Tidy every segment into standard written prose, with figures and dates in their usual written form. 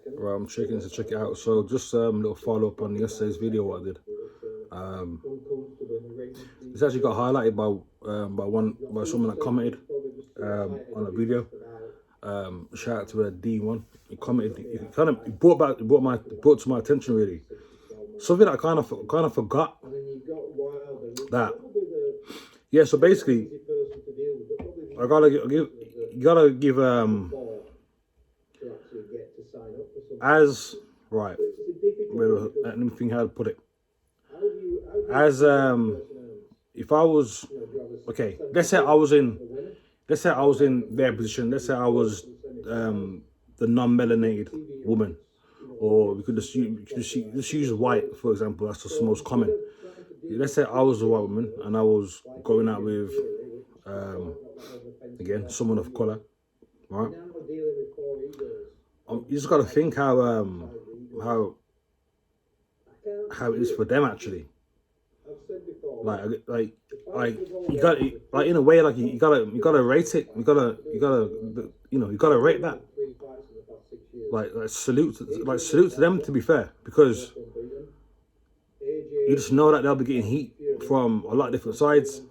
Right, I'm checking to check it out. So just a little follow up on yesterday's video what I did. It's actually got highlighted by someone that commented on a video. Shout out to a D1. He commented. It brought to my attention really something that I kind of forgot that. Yeah. So basically, I gotta give you gotta give as right. Let me think how to put it. As if I was okay, let's say I was in their position. Let's say I was the non-melanated woman, or we could just use white for example. That's just the most common. Let's say I was a white woman and I was going out with again someone of color, right? You just got to think how it is for them actually. Like you got like in a way like you gotta rate it. You gotta rate that. Like salute to them, to be fair, because you just know that they'll be getting heat from a lot of different sides.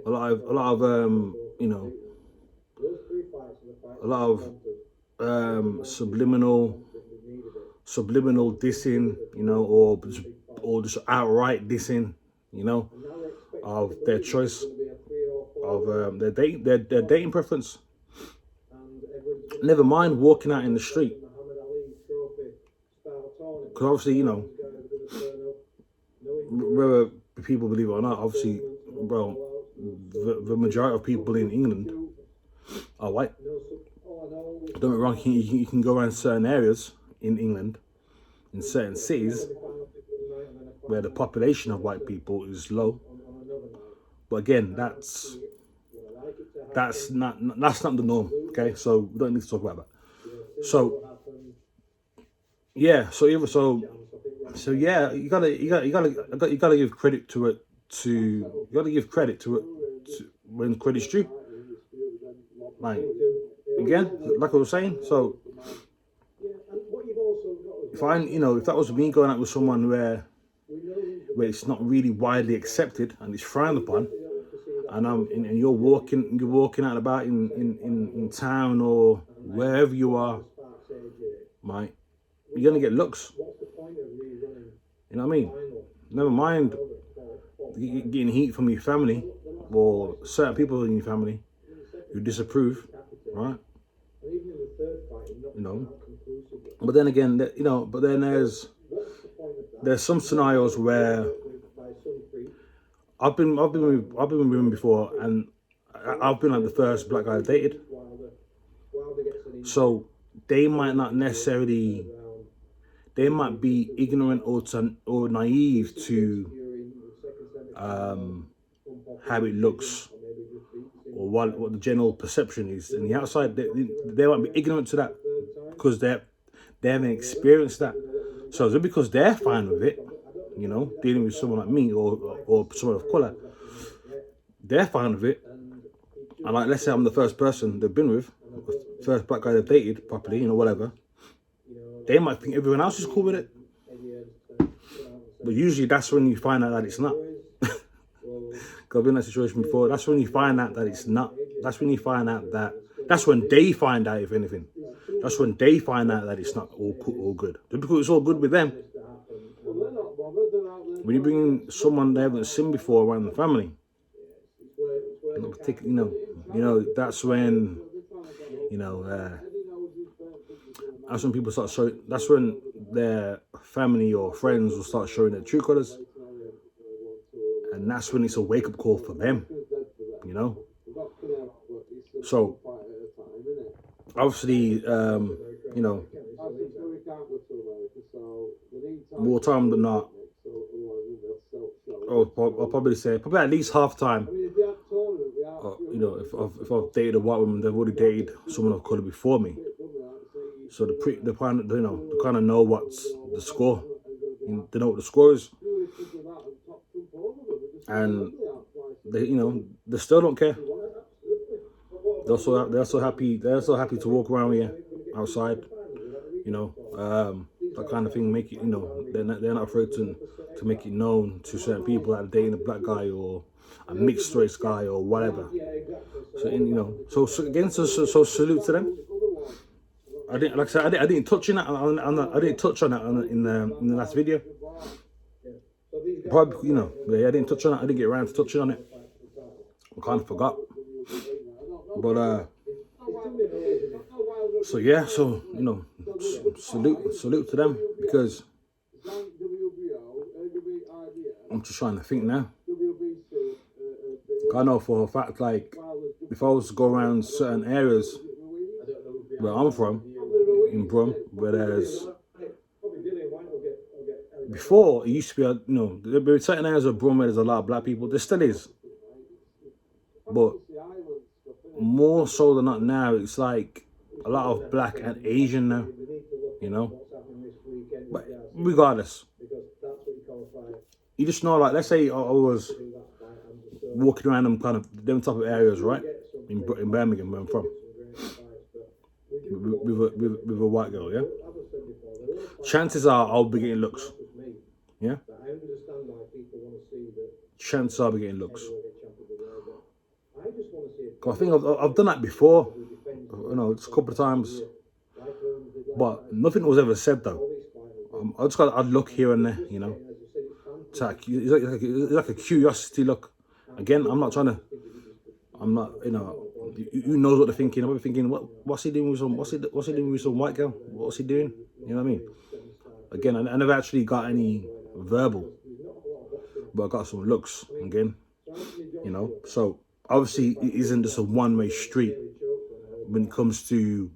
A lot of subliminal dissing, or just outright dissing, of their choice of their dating preference. Never mind walking out in the street, because obviously whether people believe it or not, obviously, bro, the majority of people in England are white. Don't get me wrong, you can go around certain areas in England, in certain cities, where the population of white people is low. But again, that's not the norm. Okay, so we don't need to talk about that. So yeah, yeah, you gotta give credit to it. When credit's due. Like again, like I was saying. So if that was me going out with someone where it's not really widely accepted and it's frowned upon, and you're walking out about in town or wherever you are, right, you're gonna get looks. You know what I mean? Never mind getting heat from your family or certain people in your family who disapprove, right? But then again, but then there's some scenarios where I've been with women before, and I've been like the first black guy I dated. So they might not necessarily, they might be ignorant or naive to how it looks or what the general perception is. And the outside, they might be ignorant to that because they haven't experienced that. So just because they're fine with it, dealing with someone like me or someone of color, they're fine with it. And like, let's say I'm the first person they've been with, first black guy they've dated properly, whatever. They might think everyone else is cool with it. But usually that's when you find out that it's not. Because I've been in that situation before. That's when you find out that it's not. That's when you find out that. That's when they find out, if anything. That's when they find out that it's not all good. Just because it's all good with them. When you bring in someone they haven't seen before around the family, that's when, that's when people start showing. That's when their family or friends will start showing their true colors. And that's when it's a wake-up call for them, So, obviously, more time than not, I'll probably say, at least half time, if I've dated a white woman, they've already dated someone of color before me. So they kind of know what's the score. They know what the score is. And they still don't care. They're so happy to walk around with you outside, you know, that kind of thing. Make it, you know, they're not afraid to make it known to certain people that they're dating a black guy or a mixed race guy or whatever. So, you know, so again, so salute to them. I didn't, like I said, I didn't touch on that. I didn't touch on that in the last video. Probably, you know, yeah, I didn't touch on it. I didn't get around to touching on it. I kind of forgot. But so yeah, so you know, salute to them, because I'm just trying to think now. I know for a fact, like, if I was to go around certain areas where I'm from, in Brum, whereas before it used to be, you know, there were certain areas of Brum where there's a lot of black people. There still is, but more so than not now, it's like a lot of black and Asian now, you know. But regardless, you just know, like, let's say I was walking around them type of areas, right, in Birmingham, where I'm from, with a white girl, yeah. Chances are I'll be getting looks, yeah. Chances are I'll be getting looks. I think I've done that before, you know, just a couple of times, but nothing was ever said though. I just got a look here and there, you know. It's like a curiosity look. Again, I'm not, you know, who knows what they're thinking. I'm thinking, what's he doing with what's he doing with some white girl? What's he doing? You know what I mean? Again, I never actually got any verbal, but I got some looks again, you know. So obviously it isn't just a one-way street when it comes to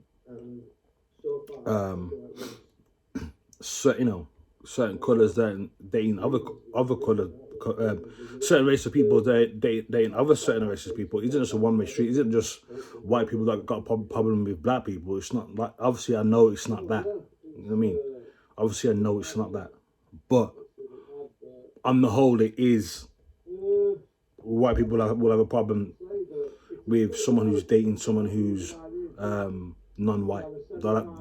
certain, you know, certain colours that dating other colour, certain race of people dating other certain races of people. It isn't just a one-way street. It isn't just white people that got a problem with black people. It's not like, obviously I know it's not that. You know what I mean? Obviously I know it's not that, but on the whole, it is. White people will have a problem with someone who's dating someone who's non-white.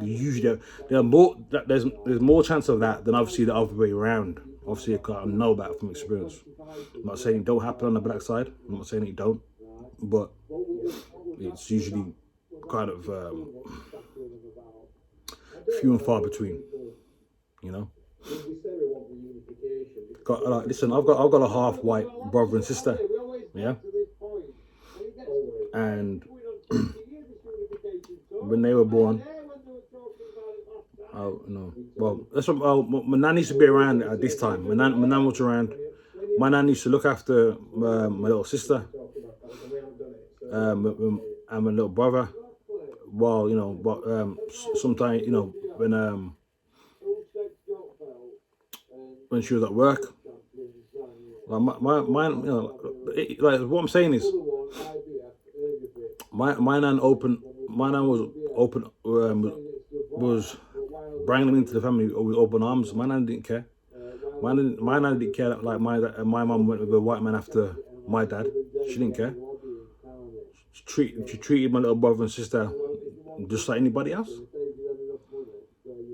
Usually, there's more chance of that than obviously the other way around. Obviously, I know that from experience. I'm not saying it don't happen on the black side. I'm not saying it don't, but it's usually kind of few and far between. You know. Listen, I've got a half white brother and sister, yeah, and when they were born, no, well, that's what, my nan used to be around at this time. My nan was around. My nan used to look after my little sister, and my little brother. While, you know, but sometimes, you know, when she was at work, like my you know, like what I'm saying is, my nan was open, was bringing them into the family with open arms. My nan didn't care. My nan didn't care that, like, my mum went with a white man after my dad. She didn't care. She treated my little brother and sister just like anybody else.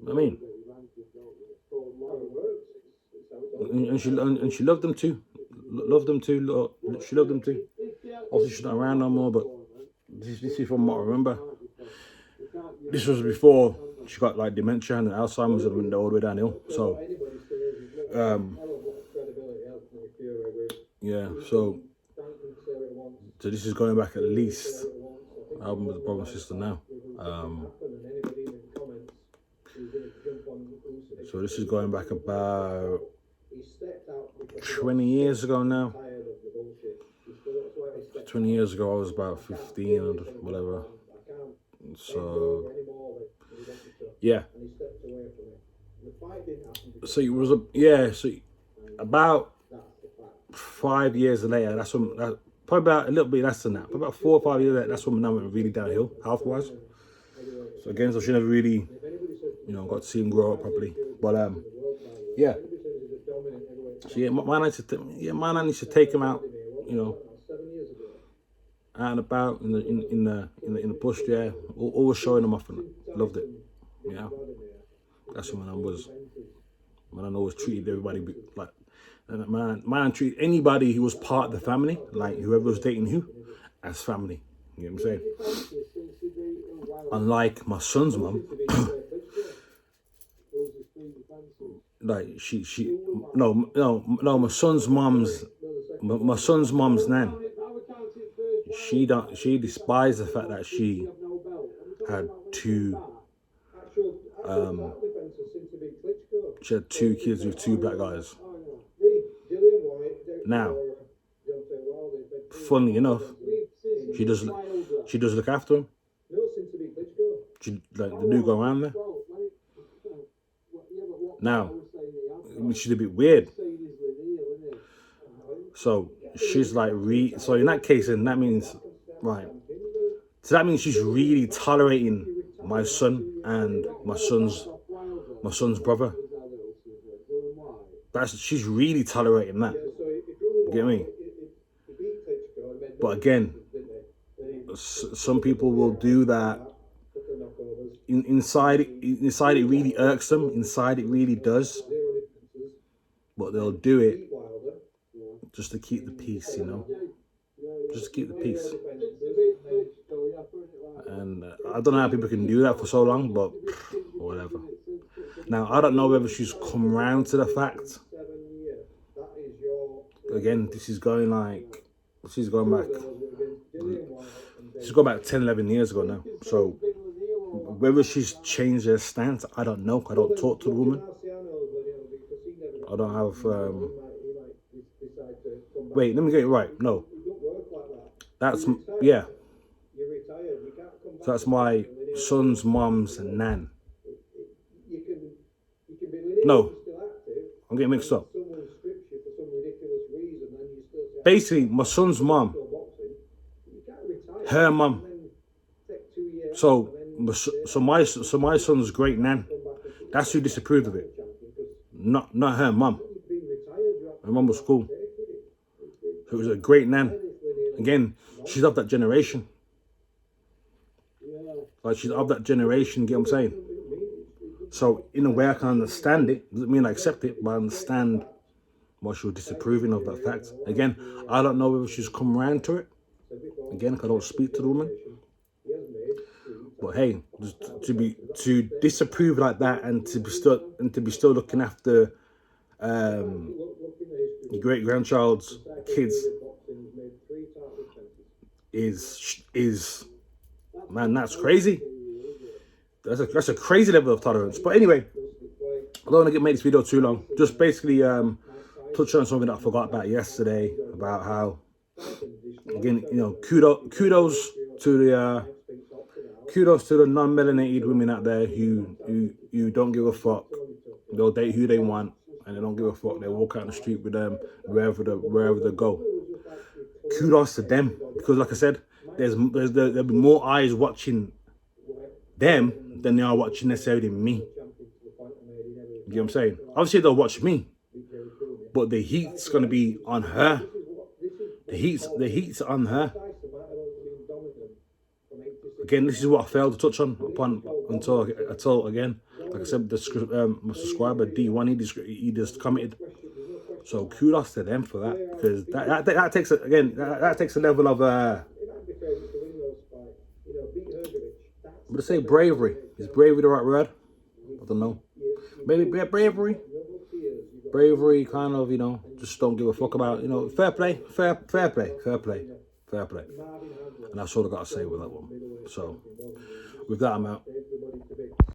I mean, and she loved them too. She loved them too. Obviously, she's not around no more, but this is from what I remember. This was before she got like dementia and Alzheimer's and went all the way downhill. So, yeah. So this is going back at least. I'm with the brother and sister now. So this is going back about 20 years ago now. 20 years ago I was about 15 and whatever. So yeah. So it was so about 5 years later, that's when probably about a little bit less than that. Probably about 4 or 5 years later, that's when my nan went really downhill health wise. So again, so she never really, you know, got to see him grow up properly. But yeah. So yeah, my nan used to take him out, you know, out and about in the bush, yeah, always showing him off, and loved it, yeah. That's when I was. When I always treated everybody like, man treated anybody who was part of the family, like whoever was dating who, as family. You know what I'm saying? Unlike my son's mum, like my son's mom's nan. She despised the fact that she had two kids with two black guys. Now, funnily enough, she does look after him. She they do go around there. Now, which is a bit weird. So she's like so in that case, and that means right. So that means she's really tolerating my son and my son's brother. She's really tolerating that. You get me? But again, some people will do that. Inside it really irks them. Inside it really does. But they'll do it just to keep the peace, you know. Just to keep the peace. And I don't know how people can do that for so long, but whatever. Now, I don't know whether she's come round to the fact. Again, this is going back. She's going back 10, 11 years ago now. So, whether she's changed her stance, I don't know. I don't talk to the woman. I don't have... Wait, let me get it right. No. That's... Yeah. So that's my son's mom's nan. No. I'm getting mixed up. Basically, my son's mom. Her mom. So my son's great nan. That's who disapproved of it. Not her mum. Her mum was cool. So it was a great nan. Again, she's of that generation. Like, she's of that generation, get what I'm saying? So, in a way, I can understand it. Doesn't mean I accept it, but I understand why she was disapproving of that fact. Again, I don't know whether she's come around to it. Again, I don't speak to the woman. But hey, to disapprove like that and to be still looking after your great grandchild's kids is man, that's crazy. That's a crazy level of tolerance. But anyway, I don't want to make this video too long. Just basically touch on something that I forgot about yesterday, about how, again, you know, kudos to the non-melanated women out there who don't give a fuck. They'll date who they want and they don't give a fuck. They walk out on the street with them wherever they go. Kudos to them, because like I said, there'll be more eyes watching them than they are watching necessarily me. You know what I'm saying? Obviously they'll watch me, but the heat's gonna be on her. The heat's on her. Again, this is what I failed to touch upon until again, like I said, my subscriber D1, he just commented. So kudos to them for that, because that takes that takes a level of I'm gonna say bravery. Is bravery the right word? I don't know. Maybe bravery. Bravery, kind of, you know, just don't give a fuck about, you know, fair play. And that's all I gotta say with that one. So, with that, I'm out.